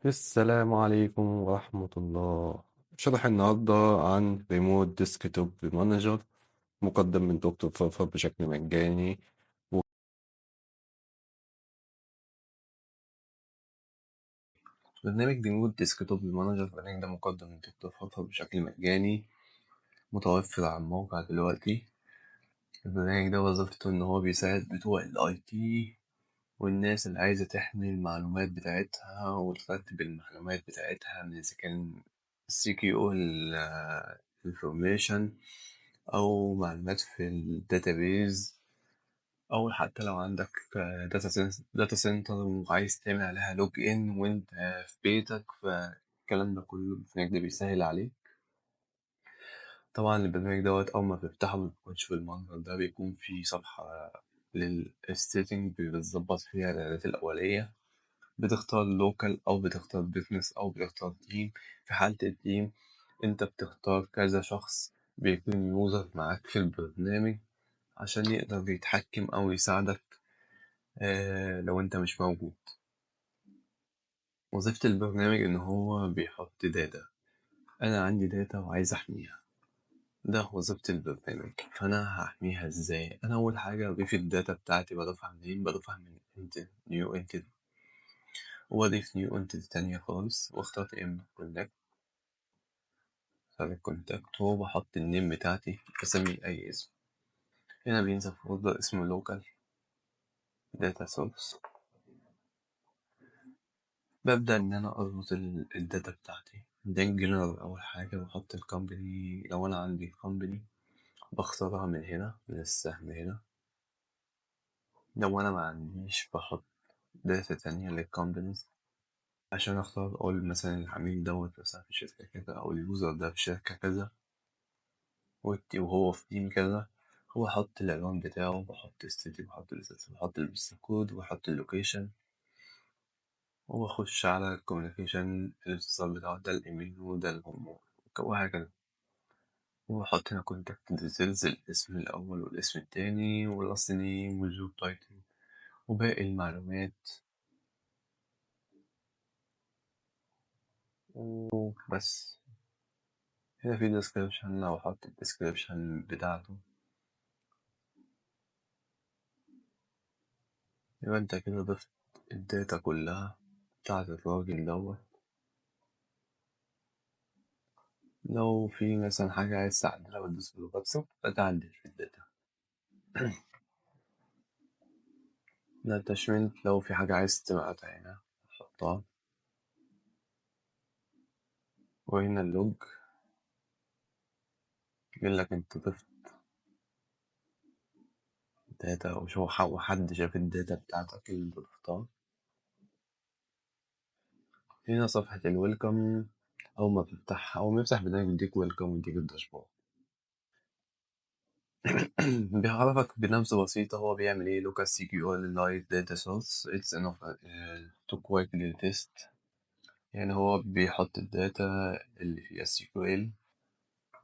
السلام عليكم ورحمة الله. شرح النهاردة عن ريموت ديسكتوب مانجر مقدم من دكتور فرفر بشكل مجاني. برنامج ريموت ديسكتوب مانجر، البرنامج ده مقدم من دكتور فرفر بشكل مجاني، متوفر على الموقع دلوقتي. البرنامج ده وظيفته إن هو بيساعد بتوع ال IT والناس اللي عايزة تحمي المعلومات بتاعتها وترتب المعلومات بتاعتها، من إذا كان SQL information أو معلومات في الداتابيز، أو حتى لو عندك داتا سنتر وعايز تعمل عليها لوج إن وأنت في بيتك، فالكلام ده كله البرنامج ده بيسهل عليك. طبعا البرنامج دوت أول ما بتفتحه مبيكونش بالمنظر ده، بيكون في صفحة للستيتنج بتظبط فيها الإعدادات الأولية، بتختار لوكال أو بتختار بيزنس أو بتختار تيم. في حالة التيم أنت بتختار كذا شخص بيكون يوزر معاك في البرنامج عشان يقدر يتحكم أو يساعدك لو أنت مش موجود. وظيفة البرنامج إن هو بيحط داتا، أنا عندي داتا وعايز أحميها، ده وظيفة البرنامج. فأنا هحميها إزاي؟ أنا أول حاجة أضيف الداتا بتاعتي، بضيفها منين؟ بضيفها من نيو انتيتي، وأضيف نيو انتيتي تانية خالص، واختار ام كونكت، الكونتاكت، وبحط النيم بتاعتي، بسميه أي اسم. هنا بينزل فولدر اسمه local data source. ببدأ إن أنا أربط الداتا بتاعتي. ده جنرال أول حاجة، بحط الكومباني، لو أنا عندي كومباني بختارها من هنا، من السهم هنا. لو أنا ما عنديش بحط داتا تانية للكومبانيز عشان أختار، أقول مثلا العميل دوت مثلا في شركة كذا، أو اليوزر ده في شركة كذا وهو في تيم كذا. هو أحط العنوان بتاعه، بحط ستيتي، بحط الستاتس، بحط البيست كود، وبحط اللوكيشن، وبخش على الكوميونيكيشن، الاتصال بتاعه ده الإيميل وده الهوم، وهكذا. وبحط هنا كونتاكت ديتيلز، الاسم الأول والاسم التاني واللاست نيم والجوب تايتل وباقي المعلومات وبس. هنا في description، لو أحط الديسكريبشن بتاعته يبقى انت كده ضفت الداتا كلها بتاعت الراجل دوت. لو في مثلا حاجة عايز تعدلها بتدوس في الواتساب فتعدل في الداتا. ده attachment، لو في حاجة عايز تبعتها هنا تحطها. وهنا اللوج، يقولك انت ضفت داتا وشو حد شاف الداتا بتاعتك اللي ضفتها. هنا صفحة الويلكم، أول ما بتفتحها، أول ما يفتح برنامج يديك ويلكم ويديك الداشبورد. بيعرفك بنبذة بسيطة هو بيعمل ايه. لوكال سي كيو ال لايت داتا سورس اتس انف تو كويكلي تيست، يعني هو بيحط الداتا اللي فيها SQL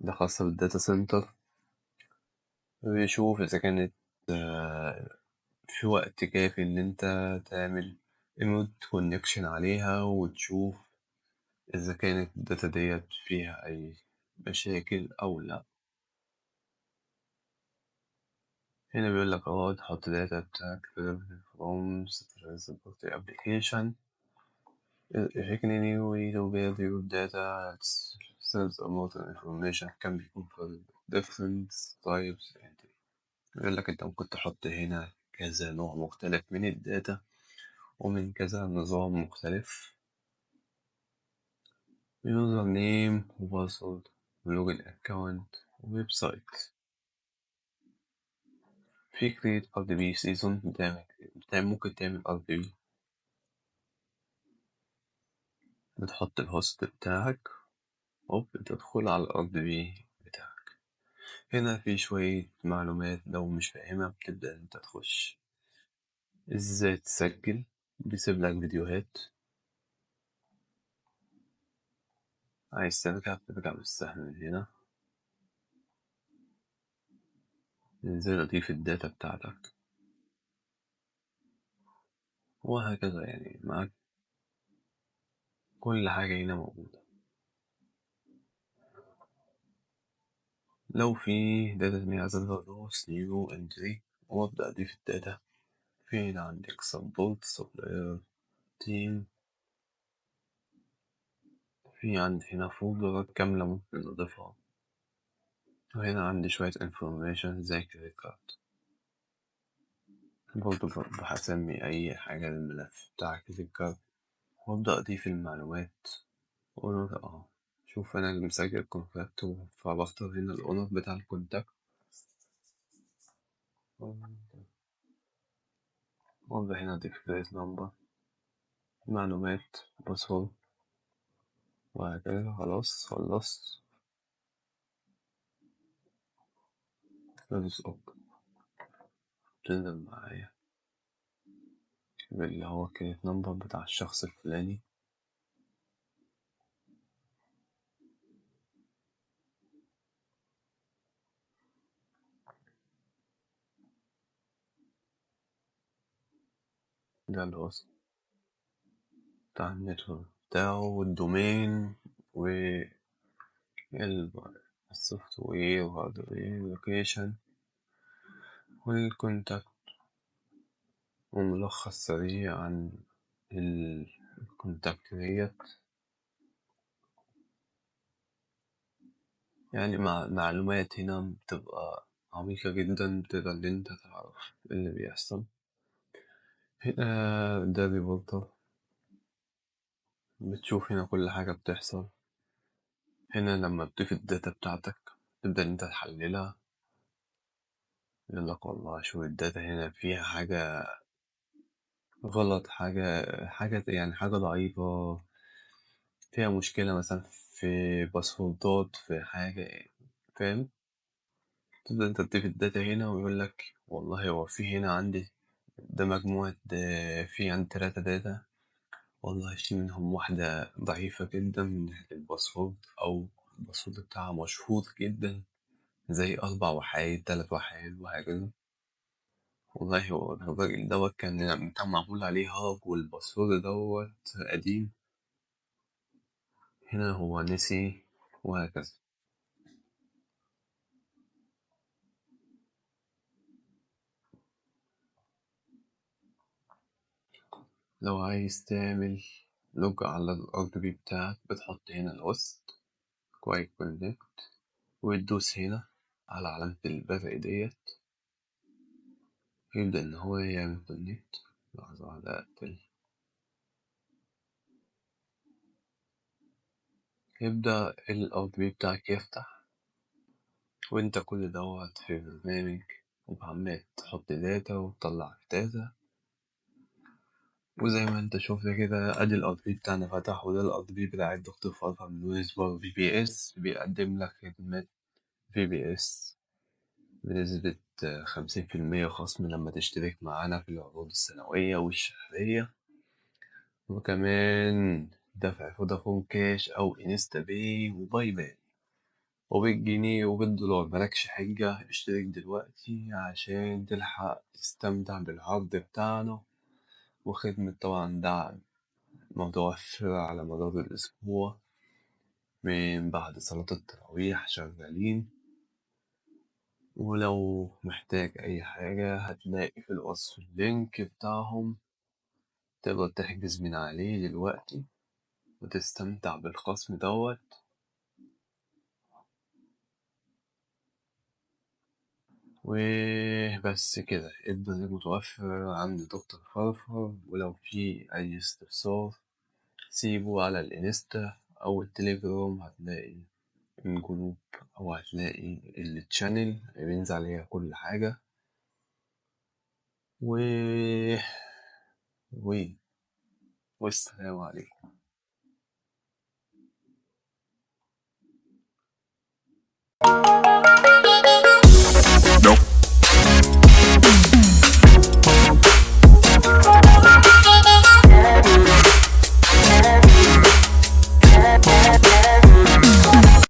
ده خاصة بالداتا سنتر، ويشوف إذا كانت في وقت كافي إن أنت تعمل ايموت كونكشن عليها، وتشوف إذا كانت الداتا ديت فيها أي مشاكل أو لأ. هنا بيقولك أهو تحط داتا بتاعك from support application. If any way to build your data sends a lot of information can be for different types. يقول لك انت ممكن تحط هنا كذا نوع مختلف من الداتا ومن كذا نظام مختلف، يوزر نيم وباسورد ولوجن اكونت وويب سايت. في كريت ار دي بي سيزون، ممكن تعمل ار دي بي، بتحط الهوست بتاعك وبتدخل على الار دي بي بتاعك. هنا في شوية معلومات لو مش فاهمها بتبدأ انت تخش ازاي تسجل، بيسيب لك فيديوهات. عايز ترجع بالسهم من هنا، ازاي تضيف الداتا بتاعتك، وهكذا يعني معاك كل حاجة هنا موجودة. لو في داتا تانية عايز أضيفها نيو انتري وأبدأ أضيف الداتا. في هنا عندك سبورت سبلاير تيم، في عندي هنا فولدرات كاملة ممكن أضيفها، وهنا عندي شوية information زي كريدت كارد. برضه بسمي أي حاجة للملف بتاع كريدت كارد وأبدأ أضيف المعلومات. اونر شوف أنا اللي مسجل الكونتاكت، فبختار هنا الأونر بتاع الكونتاكت وأبدأ هنا أضيف كريدت نمبر، معلومات، باسورد، وهكذا. خلاص خلصت. أدوس أوك، تنزل معايا اللي هو كريدت نمبر بتاع الشخص الفلاني. ده الوصف بتاع النتورك بتاعه والدومين والسوفت وير وهاردوير لوكيشن والكونتاكت، وملخص سريع عن الكونتاكت ديت. يعني معلومات هنا بتبقى عميقة جدا، بتقدر إن أنت تعرف إيه اللي بيحصل. هنا ده ريبورتر، بتشوف هنا كل حاجة بتحصل. هنا لما بتضيف الداتا بتاعتك تبدأ إن أنت تحللها. يقولك والله شو الداتا هنا فيها حاجة غلط، حاجة يعني حاجة ضعيفة، فيها مشكلة مثلا في باسوردات، في حاجة، فاهم؟ تبدأ أنت تضيف الداتا هنا ويقولك والله هو في هنا عندي ده مجموعة في عندي 3 داتا، والله في منهم واحدة ضعيفة جدا من ناحية الباسورد، أو الباسورد بتاعها مشهور جدا زي 4 وحايد 3 وحايد وهكذا. والله هو الراجل دوت كان معمول عليه هاك والباسورد دوت قديم، هنا هو نسي وهكذا. لو عايز تعمل لوج على ال RDB بتاعك بتحط هنا الهوست كويك كونكت وتدوس هنا على علامة البرق ديت، يبدأ إن هو يعمل كونكت. لحظة واحدة أقفل. يبدأ ال RDB بتاعك يفتح، وانت كل دوت في برنامج وعمال تحط داتا وتطلع داتا. وزي ما انت شفت كده ادي ال RDB بتاعنا فتح، وده ال RDB بتاع الدكتور فرقة من ويسبر VPS، بيقدم لك خدمة VPS بنسبة 50% خصم لما تشترك معانا في العروض السنوية والشهرية، وكمان دفع فودافون كاش أو انستا باي وباي باي، وبالجنيه وبالدولار. ملكش حجة، اشترك دلوقتي عشان تلحق تستمتع بالعرض بتاعنا. وخدمة طبعا دعم متوفرة على مدار الأسبوع من بعد صلاة التراويح شغالين. ولو محتاج أي حاجة هتلاقي في الوصف اللينك بتاعهم، تقدر تحجز من عليه دلوقتي وتستمتع بالخصم دوت. وبس كده البرنامج متوفر عند دكتور فرفر. ولو في أي استفسار سيبه على الانستا أو التليجرام، هتلاقي الجروب أو هتلاقي التشانل بينزل عليها كل حاجة. و... و... والسلام عليكم.